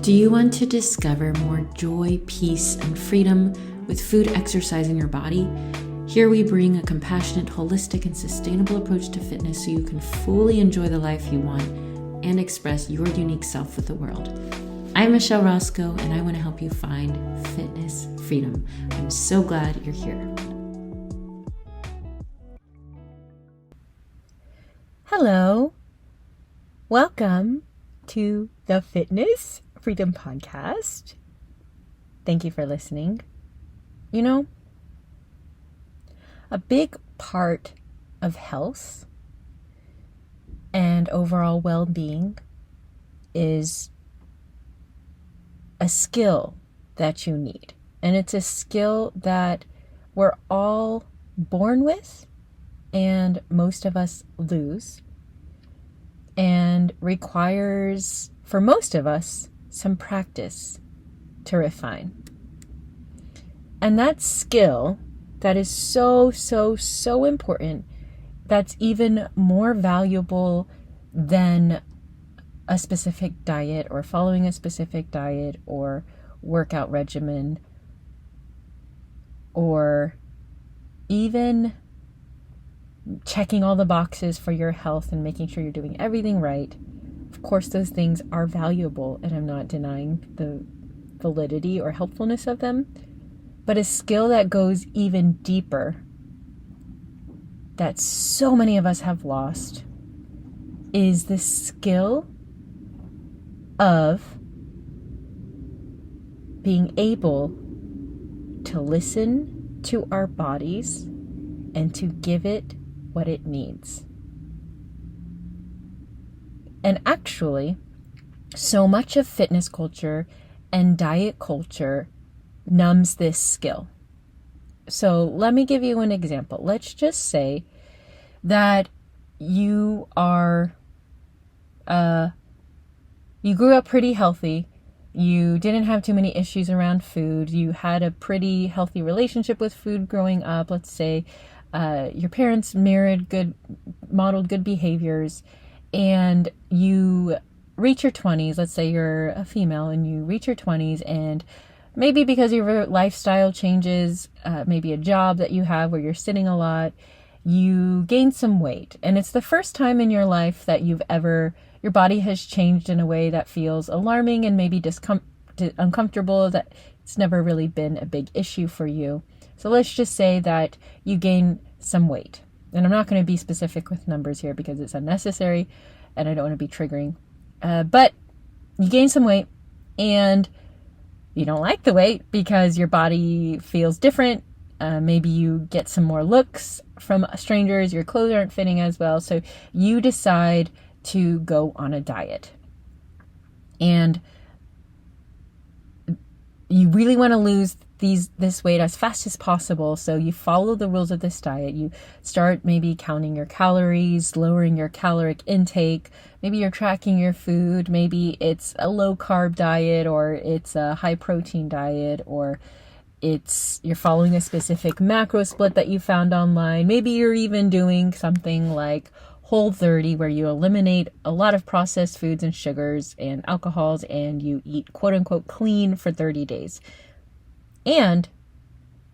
Do you want to discover more joy, peace, and freedom with food, exercise, and your body? Here we bring a compassionate, holistic, and sustainable approach to fitness so you can fully enjoy the life you want and express your unique self with the world. I'm Michelle Roscoe, and I want to help you find fitness freedom. I'm so glad you're here. Hello. Welcome to the Fitness Freedom Podcast. Thank you for listening. You know, a big part of health and overall well-being is a skill that you need. And it's a skill that we're all born with and most of us lose, and requires, for most of us, some practice to refine. And that skill that is so important, that's even more valuable than a specific diet or following a specific diet or workout regimen, or even checking all the boxes for your health and making sure you're doing everything right. Of course, those things are valuable, and I'm not denying the validity or helpfulness of them. But a skill that goes even deeper, that so many of us have lost, is the skill of being able to listen to our bodies and to give it what it needs. And actually, so much of fitness culture and diet culture numbs this skill. So let me give you an example. Let's just say that you are, you grew up pretty healthy. You didn't have too many issues around food. You had a pretty healthy relationship with food growing up. Let's say your parents modeled good behaviors, and you reach your 20s. Let's say you're a female and you reach your 20s, and maybe because your lifestyle changes, maybe a job that you have where you're sitting a lot, you gain some weight. And it's the first time in your life that your body has changed in a way that feels alarming and maybe uncomfortable, that it's never really been a big issue for you. So let's just say that you gain some weight. And I'm not going to be specific with numbers here because it's unnecessary and I don't want to be triggering. But you gain some weight and you don't like the weight because your body feels different. Maybe you get some more looks from strangers. Your clothes aren't fitting as well. So you decide to go on a diet. And you really want to lose this weight as fast as possible. So you follow the rules of this diet. You start maybe counting your calories, lowering your caloric intake. Maybe you're tracking your food. Maybe it's a low carb diet, or it's a high protein diet, or you're following a specific macro split that you found online. Maybe you're even doing something like Whole30, where you eliminate a lot of processed foods and sugars and alcohols, and you eat quote unquote clean for 30 days. And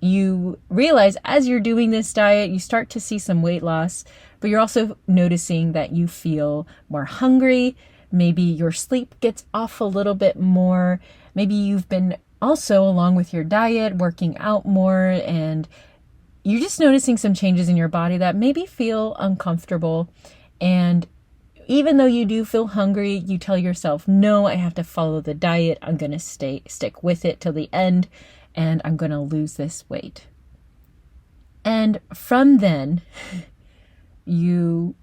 you realize as you're doing this diet, you start to see some weight loss, but you're also noticing that you feel more hungry. Maybe your sleep gets off a little bit more. Maybe you've been also, along with your diet, working out more, and you're just noticing some changes in your body that maybe feel uncomfortable. And even though you do feel hungry, you tell yourself, no, I have to follow the diet. I'm going to stick with it till the end, and I'm going to lose this weight. And from then, you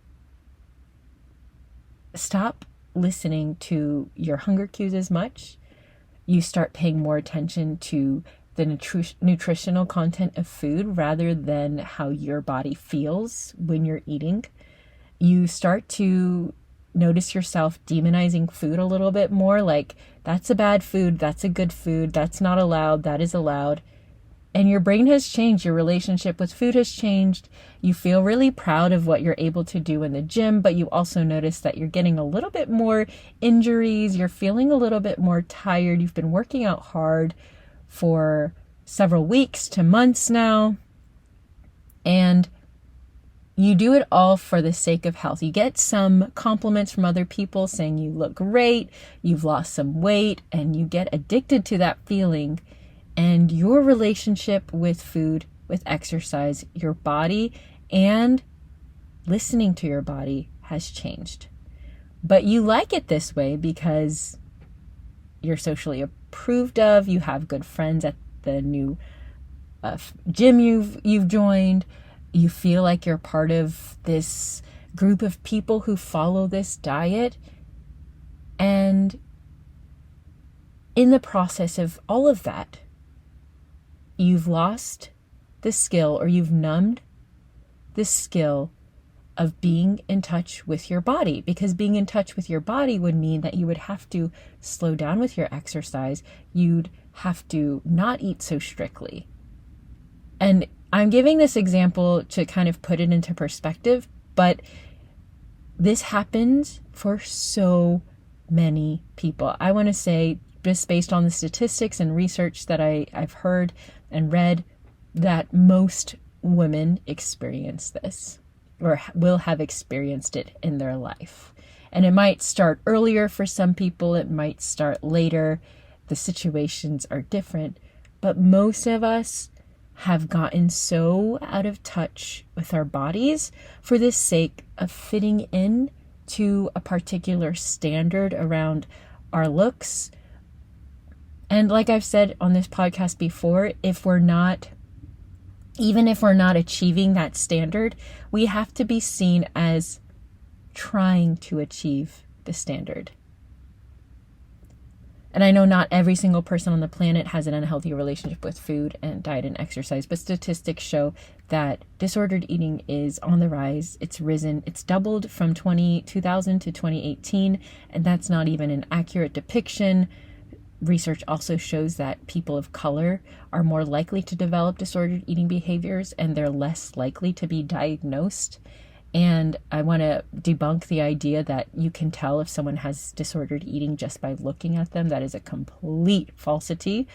stop listening to your hunger cues as much. You start paying more attention to the nutritional content of food rather than how your body feels when you're eating. You start to notice yourself demonizing food a little bit more, like that's a bad food, that's a good food, that's not allowed, that is allowed. And your brain has changed. Your relationship with food has changed. You feel really proud of what you're able to do in the gym, but you also notice that you're getting a little bit more injuries. You're feeling a little bit more tired. You've been working out hard for several weeks to months now. And you do it all for the sake of health. You get some compliments from other people saying you look great, you've lost some weight, and you get addicted to that feeling. And your relationship with food, with exercise, your body, and listening to your body has changed. But you like it this way because you're socially approved of, you have good friends at the new gym you've joined, you feel like you're part of this group of people who follow this diet. And in the process of all of that, you've lost the skill, or you've numbed the skill of being in touch with your body, because being in touch with your body would mean that you would have to slow down with your exercise. You'd have to not eat so strictly. And I'm giving this example to kind of put it into perspective, but this happens for so many people. I want to say, just based on the statistics and research that I've heard and read, that most women experience this, or will have experienced it in their life. And it might start earlier for some people, it might start later. The situations are different, but most of us have gotten so out of touch with our bodies for the sake of fitting in to a particular standard around our looks. And like I've said on this podcast before, even if we're not achieving that standard, we have to be seen as trying to achieve the standard. And I know not every single person on the planet has an unhealthy relationship with food and diet and exercise, but statistics show that disordered eating is on the rise. It's risen. It's doubled from 2000 to 2018, and that's not even an accurate depiction. Research also shows that people of color are more likely to develop disordered eating behaviors, and they're less likely to be diagnosed. And I want to debunk the idea that you can tell if someone has disordered eating just by looking at them. That is a complete falsity.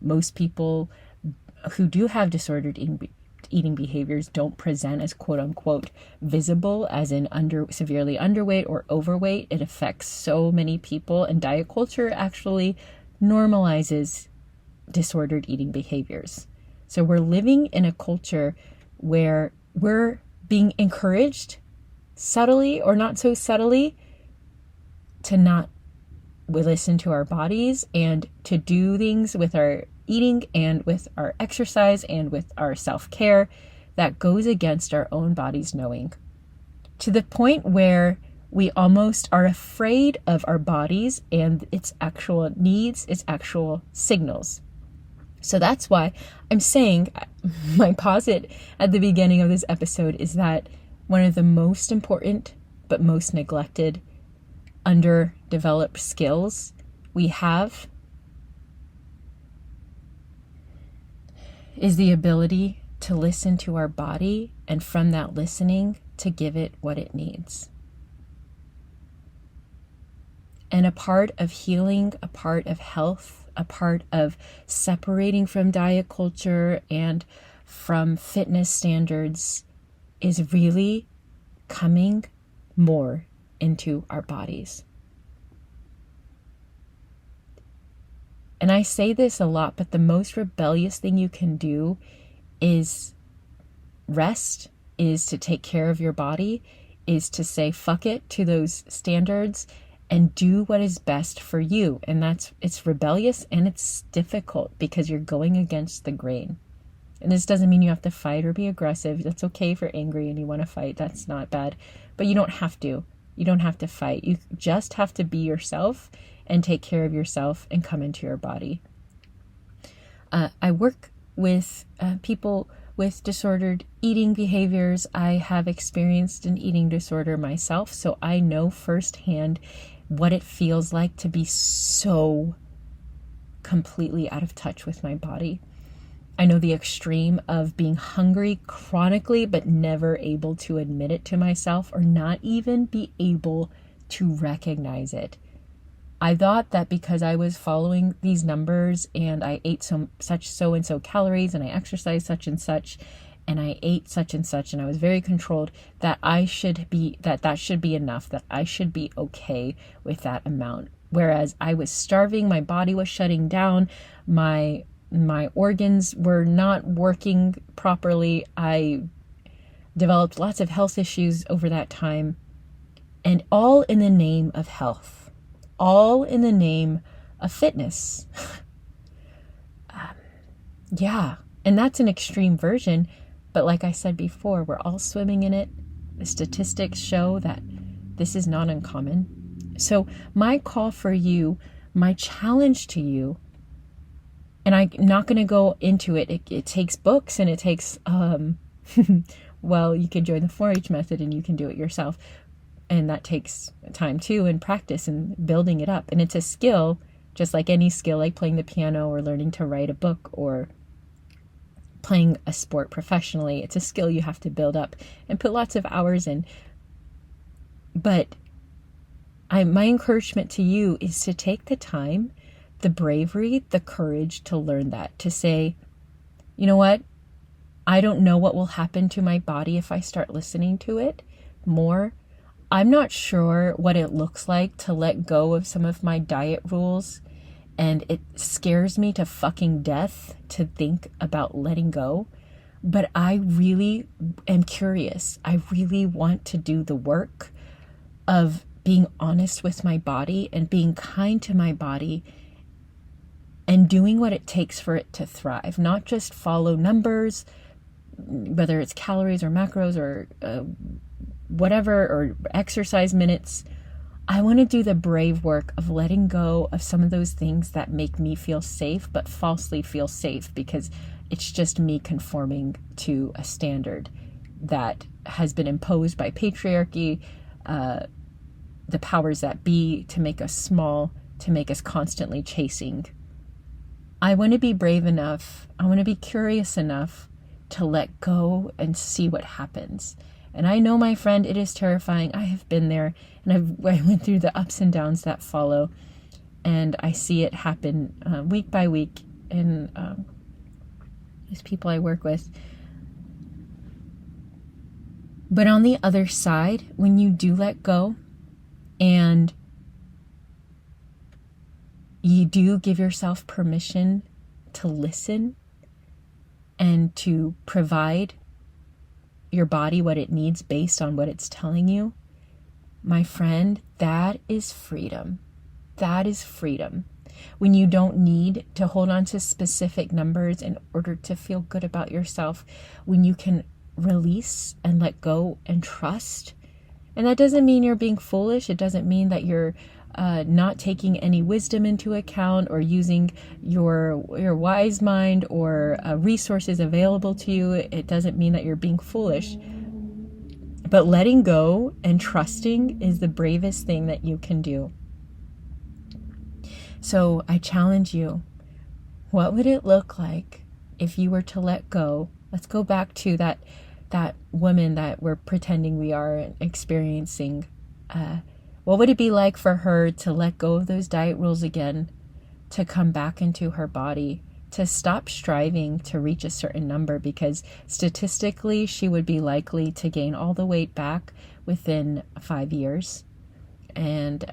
Most people who do have disordered eating behaviors don't present as quote unquote visible, as in severely underweight or overweight. It affects so many people, and diet culture actually normalizes disordered eating behaviors. So we're living in a culture where we're being encouraged, subtly or not so subtly, to not listen to our bodies and to do things with our eating and with our exercise and with our self-care that goes against our own body's knowing, to the point where we almost are afraid of our bodies and its actual needs, its actual signals. So that's why I'm saying, my posit at the beginning of this episode is that one of the most important but most neglected, underdeveloped skills we have is the ability to listen to our body, and from that listening, to give it what it needs. And a part of healing, a part of health, a part of separating from diet culture and from fitness standards is really coming more into our bodies. And I say this a lot, but the most rebellious thing you can do is rest, is to take care of your body, is to say fuck it to those standards and do what is best for you. And it's rebellious and it's difficult because you're going against the grain. And this doesn't mean you have to fight or be aggressive. That's okay if you're angry and you want to fight. That's not bad. But you don't have to. You don't have to fight. You just have to be yourself and take care of yourself and come into your body. I work with people with disordered eating behaviors. I have experienced an eating disorder myself, so I know firsthand what it feels like to be so completely out of touch with my body. I know the extreme of being hungry chronically, but never able to admit it to myself or not even be able to recognize it. I thought that because I was following these numbers and I ate such so and so calories and I exercised such and such and I ate such and such and I was very controlled, that that should be enough, that I should be okay with that amount. Whereas I was starving, my body was shutting down, my organs were not working properly. I developed lots of health issues over that time, and all in the name of health, all in the name of fitness. Yeah, and that's an extreme version, but like I said before, we're all swimming in it. The statistics show that this is not uncommon. So my call for you, my challenge to you, and I'm not going to go into it. It takes books and it takes, well, you can join the 4-H method and you can do it yourself. And that takes time too, and practice and building it up. And it's a skill, just like any skill, like playing the piano or learning to write a book or playing a sport professionally. It's a skill you have to build up and put lots of hours in. But my encouragement to you is to take the time, the bravery, the courage to learn that, to say, you know what? I don't know what will happen to my body if I start listening to it more. I'm not sure what it looks like to let go of some of my diet rules, and it scares me to fucking death to think about letting go. But I really am curious. I really want to do the work of being honest with my body and being kind to my body and doing what it takes for it to thrive, not just follow numbers, whether it's calories or macros or whatever, or exercise minutes. I want to do the brave work of letting go of some of those things that make me feel safe, but falsely feel safe because it's just me conforming to a standard that has been imposed by patriarchy, the powers that be, to make us small, to make us constantly chasing. I want to be brave enough, I want to be curious enough to let go and see what happens. And I know, my friend, it is terrifying. I have been there, and I went through the ups and downs that follow, and I see it happen week by week in these people I work with. But on the other side, when you do let go and you do give yourself permission to listen and to provide your body what it needs based on what it's telling you, my friend, that is freedom. That is freedom. When you don't need to hold on to specific numbers in order to feel good about yourself, when you can release and let go and trust. And that doesn't mean you're being foolish. It doesn't mean that you're not taking any wisdom into account or using your wise mind or resources available to you. It doesn't mean that you're being foolish. But letting go and trusting is the bravest thing that you can do. So I challenge you, what would it look like if you were to let go? Let's go back to that woman that we're pretending we are experiencing. What would it be like for her to let go of those diet rules again, to come back into her body, to stop striving to reach a certain number? Because statistically, she would be likely to gain all the weight back within 5 years and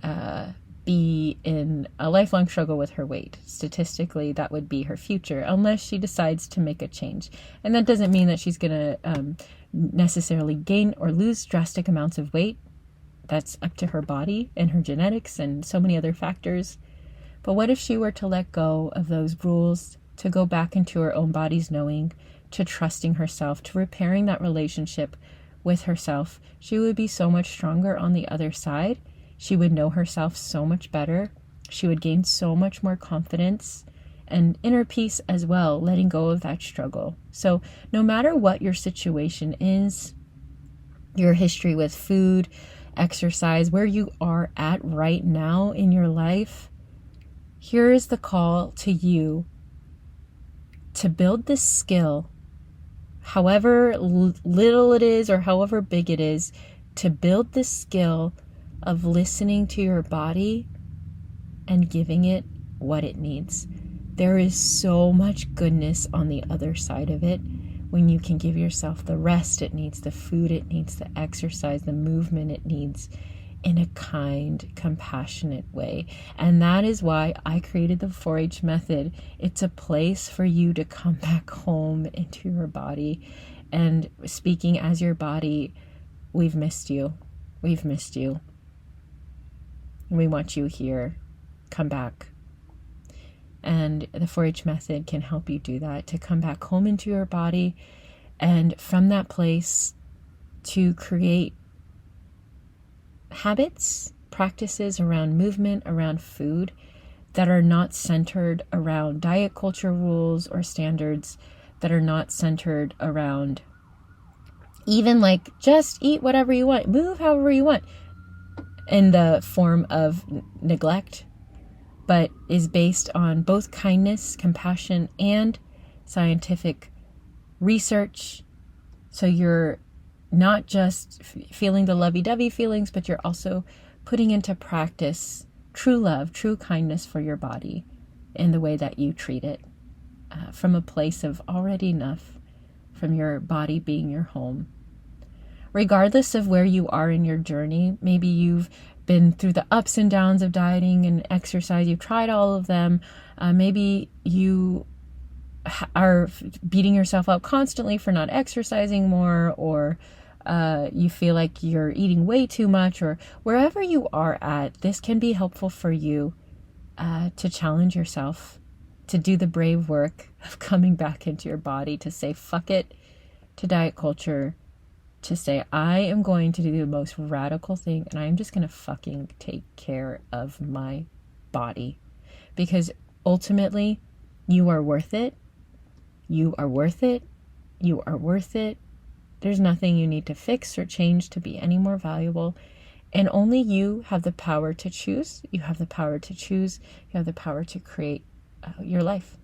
be in a lifelong struggle with her weight. Statistically, that would be her future, unless she decides to make a change. And that doesn't mean that she's going to necessarily gain or lose drastic amounts of weight. That's up to her body and her genetics and so many other factors. But what if she were to let go of those rules, to go back into her own body's knowing, to trusting herself, to repairing that relationship with herself? She would be so much stronger on the other side. She would know herself so much better. She would gain so much more confidence and inner peace as well, letting go of that struggle. So no matter what your situation is, your history with food, exercise, where you are at right now in your life, here is the call to you to build this skill, however little it is or however big it is, to build this skill of listening to your body and giving it what it needs. There is so much goodness on the other side of it when you can give yourself the rest it needs, the food it needs, the exercise, the movement it needs, in a kind, compassionate way. And that is why I created the 4-H method. It's a place for you to come back home into your body. And speaking as your body, we've missed you. We've missed you. We want you here. Come back. And the 4-H method can help you do that, to come back home into your body, and from that place to create habits, practices around movement, around food that are not centered around diet culture rules or standards, that are not centered around even like just eat whatever you want, move however you want, in the form of neglect, but is based on both kindness, compassion, and scientific research. So you're not just feeling the lovey-dovey feelings, but you're also putting into practice true love, true kindness for your body in the way that you treat it, from a place of already enough, from your body being your home. Regardless of where you are in your journey, maybe you've been through the ups and downs of dieting and exercise, you've tried all of them, maybe you are beating yourself up constantly for not exercising more, or you feel like you're eating way too much, or wherever you are at, this can be helpful for you to challenge yourself, to do the brave work of coming back into your body, to say fuck it to diet culture, to say I am going to do the most radical thing, and I am just going to fucking take care of my body, because ultimately you are worth it. You are worth it. You are worth it. There's nothing you need to fix or change to be any more valuable. And only you have the power to choose. You have the power to choose. You have the power to create your life.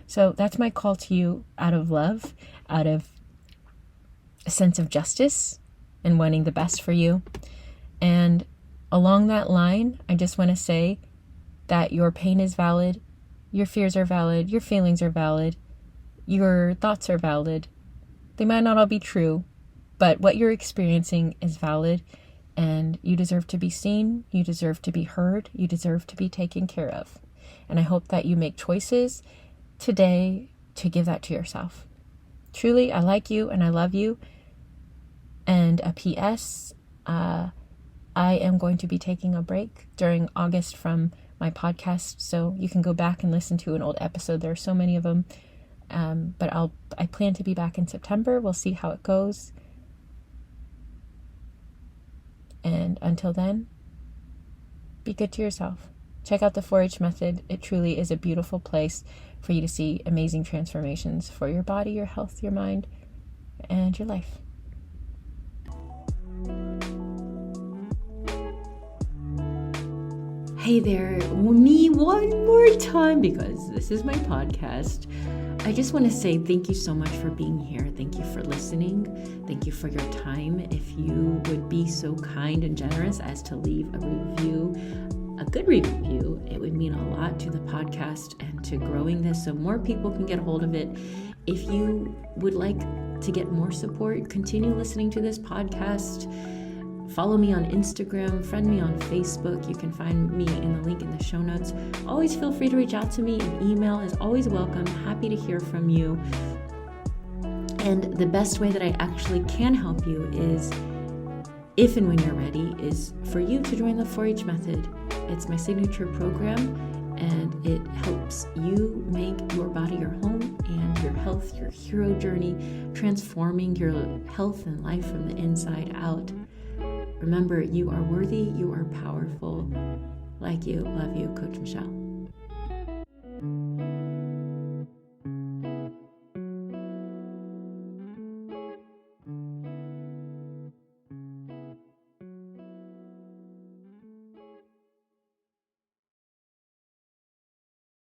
So that's my call to you, out of love, out of a sense of justice and wanting the best for you. And along that line, I just want to say that your pain is valid. Your fears are valid. Your feelings are valid. Your thoughts are valid. They might not all be true, but what you're experiencing is valid, and you deserve to be seen. You deserve to be heard. You deserve to be taken care of. And I hope that you make choices today to give that to yourself. Truly, I like you and I love you. And a P.S., I am going to be taking a break during August from my podcast, so you can go back and listen to an old episode. There are so many of them. But I plan to be back in September. We'll see how it goes. And until then, be good to yourself. Check out the 4-H method. It truly is a beautiful place for you to see amazing transformations for your body, your health, your mind, and your life. Hey there, me one more time, because this is my podcast. I just want to say thank you so much for being here. Thank you for listening. Thank you for your time. If you would be so kind and generous as to leave a review, a good review, it would mean a lot to the podcast and to growing this so more people can get a hold of it. If you would like to get more support, continue listening to this podcast. Follow me on Instagram, friend me on Facebook. You can find me in the link in the show notes. Always feel free to reach out to me. An email is always welcome. Happy to hear from you. And the best way that I actually can help you is, if and when you're ready, is for you to join the 4-H method. It's my signature program, and it helps you make your body your home and your health your hero journey, transforming your health and life from the inside out. Remember, you are worthy, you are powerful. Like you, love you, Coach Michelle.